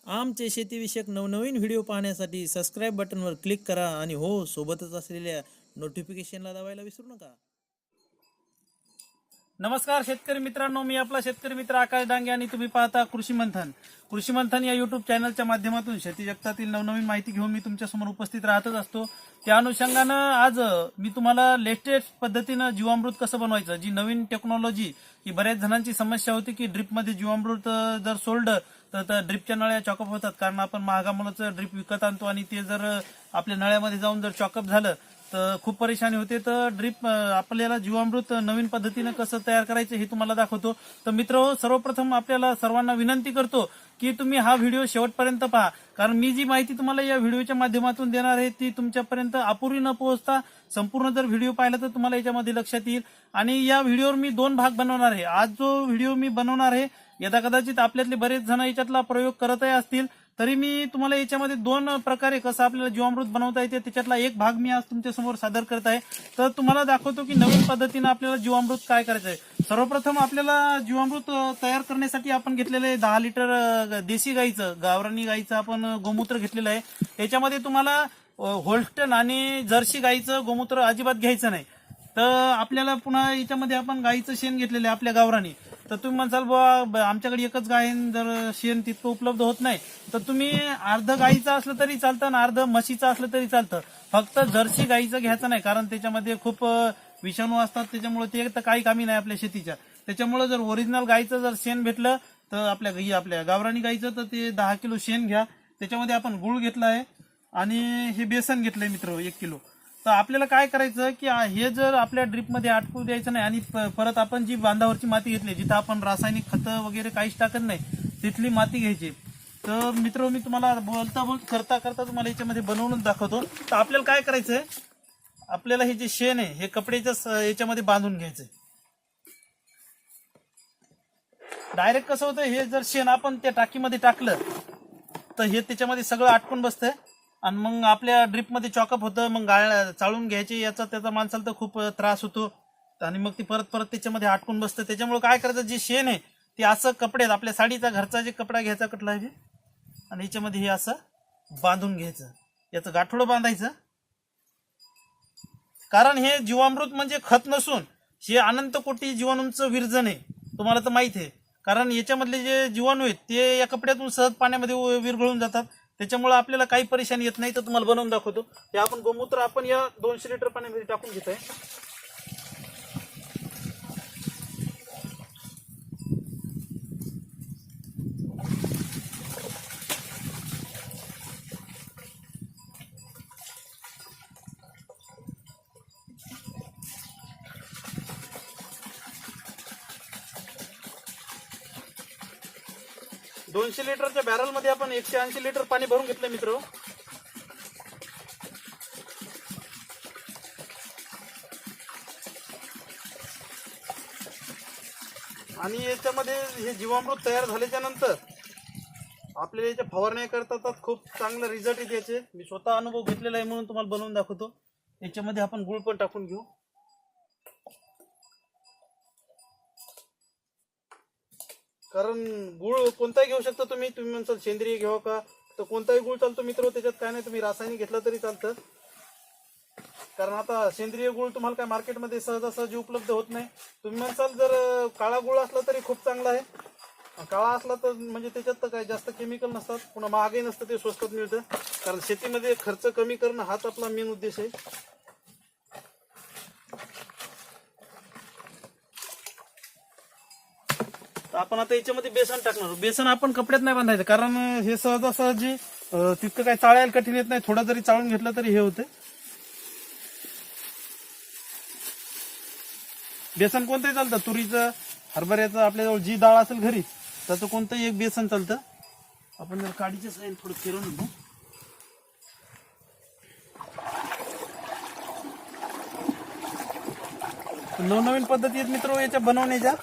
आमचे शेतीविषयक नवनवीन व्हिडिओ पाहण्यासाठी सबस्क्राईब बटनवर क्लिक करा आणि हो सोबतच असलेल्या नोटिफिकेशनला दाबायला विसरू नका. नमस्कार शेतकरी मित्रांनो, मी आपला शेतकरी मित्र आकाश डांगे आणि तुम्ही पाहता कृषी मंथन या युट्यूब चॅनलच्या माध्यमातून शेती जगतातील नवनवीन माहिती घेऊन मी तुमच्यासमोर उपस्थित राहतच असतो. त्या अनुषंगानं आज मी तुम्हाला लेटेस्ट पद्धतीनं जीवामृत कसं बनवायचं, जी नवीन टेक्नॉलॉजी, ही बऱ्याच जणांची समस्या होती की ड्रिपमध्ये जीवामृत जर सोडलं तर ड्रिपच्या नळ्या चॉकअप होतात. कारण आपण महागामोलाचं ड्रिप विकत आणतो आणि ते जर आपल्या नळ्यामध्ये जाऊन जर चॉकअप झालं तर खूप परेशानी होते. तर ड्रिप आपल्याला जीवामृत नवीन पद्धतीनं कसं तयार करायचं हे तुम्हाला दाखवतो. तर मित्र, सर्वप्रथम आपल्याला सर्वांना विनंती करतो की तुम्ही हा व्हिडिओ शेवटपर्यंत पहा, कारण मी जी माहिती तुम्हाला या व्हिडिओच्या माध्यमातून देणार आहे ती तुमच्यापर्यंत अपुरी न पोहोचता संपूर्ण जर व्हिडिओ पाहिला तर तुम्हाला याच्यामध्ये लक्षात येईल. आणि या व्हिडिओवर मी 2 भाग बनवणार आहे. आज जो व्हिडिओ मी बनवणार आहे, यदा कदाचित आपल्यातले बरेच जण याच्यातला प्रयोग करतही असतील, तरी मी तुम्हाला याच्यामध्ये 2 प्रकारे कसं आपल्याला जीवामृत बनवता येते त्याच्यातला एक भाग मी आज तुमच्यासमोर सादर करत आहे. तर तुम्हाला दाखवतो की नवीन पद्धतीनं आपल्याला जीवामृत काय करायचं आहे. सर्वप्रथम आपल्याला जीवामृत तयार करण्यासाठी आपण घेतलेले 10 लिटर देशी गाईचं, गावरानी गाईचं आपण गोमूत्र घेतलेलं आहे. याच्यामध्ये तुम्हाला होल्स्टन आणि जर्सी गाईचं गोमूत्र अजिबात घ्यायचं नाही. तर आपल्याला पुन्हा याच्यामध्ये आपण गाईचं शेण घेतलेलं आहे आपल्या गावरानी. तर तुम्ही म्हणसाल बुवा आमच्याकडे एकच गाय आहे, जर शेण तितकं उपलब्ध होत नाही, तर तुम्ही अर्ध गाईचं असलं तरी चालतं आणि अर्ध म्हशीचं असलं तरी चालतं. फक्त जर्सी गाईचं घ्यायचं नाही, कारण त्याच्यामध्ये खूप विषाणू असतात, त्याच्यामुळे ते तर काही कामी नाही आपल्या शेतीच्या. त्याच्यामुळे जर ओरिजिनल गाईचं जर शेण भेटलं तर आपल्या गावरानी गाईचं तर ते 10 किलो शेण घ्या. त्याच्यामध्ये आपण गुळ घेतला आहे आणि हे बेसन घेतलंय मित्र 1 किलो. तर आपल्याला काय करायचं की हे जर आपल्या ड्रिपमध्ये अटकू द्यायचं नाही आणि परत आपण जी बांधावरची माती घेतली, जिथं आपण रासायनिक खतं वगैरे काहीच टाकत नाही, तिथली माती घ्यायची. तर मित्र, मी तुम्हाला करता तुम्हाला याच्यामध्ये बनवून दाखवतो. तर आपल्याला काय करायचंय, आपल्याला हे जे शेण आहे हे कपड्याच्या याच्यामध्ये बांधून घ्यायचंय. डायरेक्ट कसं होतं, हे जर शेण आपण त्या टाकीमध्ये टाकलं तर हे त्याच्यामध्ये सगळं अटकून बसतंय आणि मग आपल्या ड्रिपमध्ये चॉकअप होतं. मग चाळून घ्यायचे त्याचा माणसाला तर खूप त्रास होतो आणि मग ती परत त्याच्यामध्ये अटकून बसतं. त्याच्यामुळे काय करायचं, जे शेण आहे ते असं कपड्यात, आपल्या साडीचा घरचा जे कपडा घ्यायचा कटला आहे आणि याच्यामध्ये हे असं बांधून घ्यायचं, याचं गाठोडं बांधायचं. कारण हे जीवामृत म्हणजे खत नसून हे अनंत कोटी जीवाणूंचं विरजन आहे, तुम्हाला तर माहित आहे. कारण याच्यामधले जे जीवाणू आहेत ते या कपड्यातून सहज पाण्यामध्ये विरघळून जातात. त्याच्यामुळे आपल्याला काही परेशानी येत नाही. तर तुम्हाला बनवून दाखवतो. हे आपण गोमूत्र आपण या 200 लिटर पाण्यामध्ये टाकून घेत आहे. $200 लिटरच्या बॅरल मध्ये आपण 180 लिटर पाणी भरून घेतलं मित्र. आणि याच्यामध्ये हे जीवामृत तयार झाल्याच्या नंतर आपल्याला याच्या फवारण्या करतात खूप चांगला रिझल्ट येते याचे. मी स्वतः अनुभव घेतलेला आहे म्हणून तुम्हाला बनवून दाखवतो. याच्यामध्ये आपण गुळ पण टाकून घेऊ. कारण गुळ कोणताही घेऊ शकता तुम्ही म्हणसाल सेंद्रिय घ्यावं का, तर कोणताही गुळ चालतो मित्र. त्याच्यात काय नाही, तुम्ही रासायनिक घेतला तरी चालतं. कारण आता सेंद्रिय गुळ तुम्हाला काय मार्केटमध्ये सहजासहजी उपलब्ध होत नाही. तुम्ही म्हणसाल जर काळा गुळ असला तरी खूप चांगला आहे. काळा असला तर म्हणजे त्याच्यात तर काही जास्त केमिकल नसतात, पुन्हा महागही नसतं, ते स्वस्तात मिळतं. कारण शेतीमध्ये खर्च कमी करणं हाच आपला मेन उद्देश आहे. आपण आता याच्यामध्ये बेसन टाकणार. बेसन आपण कपड्यात नाही बांधायचं, कारण हे सहजासहजी तितकं काही चाळायला कठीण येत नाही. थोडं जरी चाळून घेतलं तरी हे होते. बेसन कोणतंही चालतं, तुरीचं, हरभऱ्याचं, आपल्याजवळ जी डाळ असेल घरी त्याचं कोणतंही एक बेसन चालतं. आपण जर काडीच्या साईन थोडं फिरवून घेऊ. नवनवीन पद्धती आहेत मित्र याच्या बनवण्याच्या.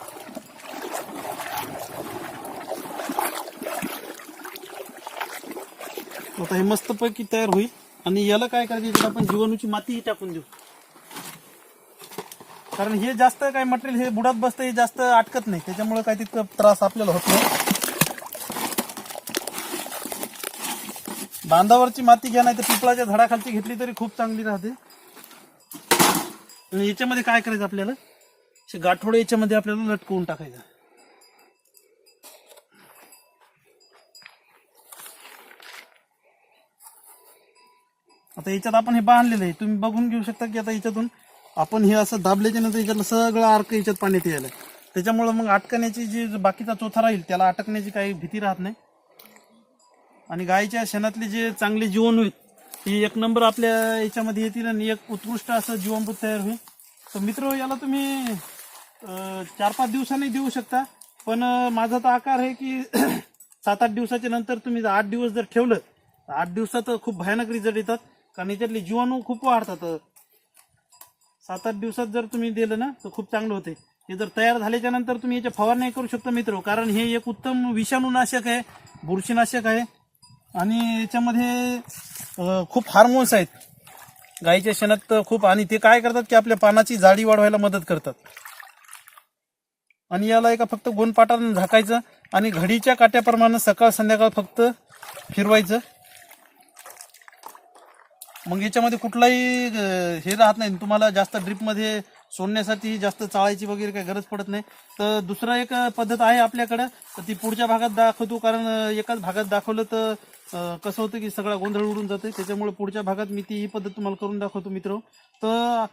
आता हे मस्तपैकी तयार होईल आणि याला काय करायचं, आपण जीवाणूची माती टाकून देऊ. कारण हे जास्त काय मटेरियल हे बुडात बसतं, हे जास्त अटकत नाही, त्याच्यामुळे काय तितकं त्रास आपल्याला होत नाही. बांधावरची माती घ्या, नाही तर पिंपळाच्या झाडाखालची घेतली तरी खूप चांगली राहते. आणि याच्यामध्ये काय करायचं आपल्याला, असे गाठोडे याच्यामध्ये आपल्याला लटकवून टाकायचं. आता याच्यात आपण हे बांधलेलं आहे, तुम्ही बघून घेऊ शकता की आता याच्यातून आपण हे असं दाबल्याच्या नंतर याच्यातलं सगळं अर्क याच्यात पाण्यात यायला, त्याच्यामुळे मग अटकण्याची जी बाकीचा चोथा राहील त्याला अटकण्याची काही भीती राहत नाही. आणि गायीच्या शेणातले जे चांगले जीवन होईल हे एक नंबर आपल्या याच्यामध्ये येतील आणि एक उत्कृष्ट असं जीवामृत तयार होईल. तर मित्र, याला तुम्ही 4-5 दिवसांनी देऊ शकता, पण माझा तर आकार आहे की 7-8 दिवसाच्या नंतर तुम्ही 8 दिवस जर ठेवलं तर 8 दिवसात खूप भयानक रिझल्ट येतात, कारण याच्यातले जीवाणू खूप वाढतात. 7-8 दिवसात जर तुम्ही दिलं ना तर खूप चांगलं होते. हे जर तयार झाल्याच्या नंतर तुम्ही याच्या फवारणी करू शकता मित्र, कारण हे एक उत्तम विषाणूनाशक आहे, बुरशीनाशक आहे आणि याच्यामध्ये खूप हार्मोन्स आहेत गाईच्या शेणात खूप. आणि ते काय करतात की आपल्या पानाची जाडी वाढवायला मदत करतात. आणि याला एका फक्त गोनपाटानं झाकायचं आणि घडीच्या काट्याप्रमाणे सकाळ संध्याकाळ फक्त फिरवायचं. मग याच्यामध्ये कुठलाही हे राहत नाही, तुम्हाला जास्त ड्रिपमध्ये सोडण्यासाठी जास्त चाळायची वगैरे काही गरज पडत नाही. तर दुसरा एक पद्धत आहे आपल्याकडं, तर ती पुढच्या भागात दाखवतो, कारण एकाच भागात दाखवलं तर कसं होतं की सगळा गोंधळ उडून जाते. त्याच्यामुळे पुढच्या भागात मी ती ही पद्धत तुम्हाला करून दाखवतो मित्र. तर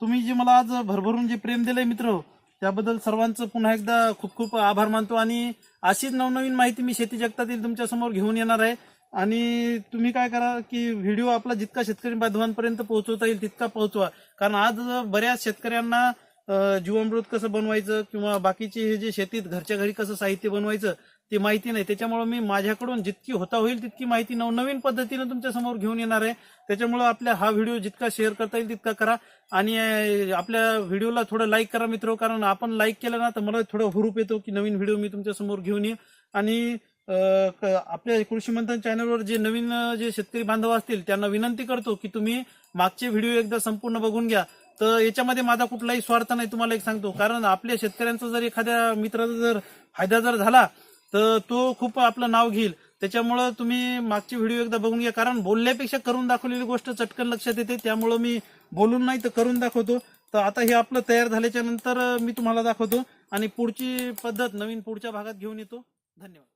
तुम्ही जे मला आज भरभरून जे प्रेम दिलंय मित्र, त्याबद्दल सर्वांचं पुन्हा एकदा खूप खूप आभार मानतो. आणि अशीच नवनवीन माहिती मी शेती जगतातील तुमच्या समोर घेऊन येणार आहे. आणि तुम्ही काय करा की व्हिडिओ आपला जितका शेतकरी बांधवांपर्यंत पोहोचवता येईल तितका पोहोचवा, कारण आज बऱ्याच शेतकऱ्यांना जीवामृत कसं बनवायचं किंवा बाकीचे हे जे शेतीत घरच्या घरी कसं साहित्य बनवायचं ते माहिती नाही. त्याच्यामुळे मी माझ्याकडून जितकी होता होईल तितकी माहिती नवनवीन पद्धतीने तुमच्या समोर घेऊन येणार आहे. त्याच्यामुळे आपल्या हा व्हिडिओ जितका शेअर करता येईल तितका करा आणि आपल्या व्हिडिओला थोडं लाईक करा मित्र, कारण आपण लाईक केलं ना तर मला थोडं हुरूप येतो की नवीन व्हिडिओ मी तुमच्या समोर घेऊन येईन. आणि आपल्या कृषी मंथन चॅनलवर जे नवीन जे शेतकरी बांधव असतील त्यांना विनंती करतो की तुम्ही मागचे व्हिडिओ एकदा संपूर्ण बघून घ्या. तर याच्यामध्ये माझा कुठलाही स्वार्थ नाही, तुम्हाला एक सांगतो, कारण आपल्या शेतकऱ्यांचा जर एखाद्या मित्राचा जर फायदा जर झाला तर तो खूप आपलं नाव घेईल. त्याच्यामुळं तुम्ही मागचे व्हिडिओ एकदा बघून घ्या, कारण बोलण्यापेक्षा करून दाखवलेली गोष्ट चटकन लक्षात येते. त्यामुळं मी बोलून नाही तर करून दाखवतो. तर आता हे आपलं तयार झाल्याच्या नंतर मी तुम्हाला दाखवतो आणि पुढची पद्धत नवीन पुढच्या भागात घेऊन येतो. धन्यवाद.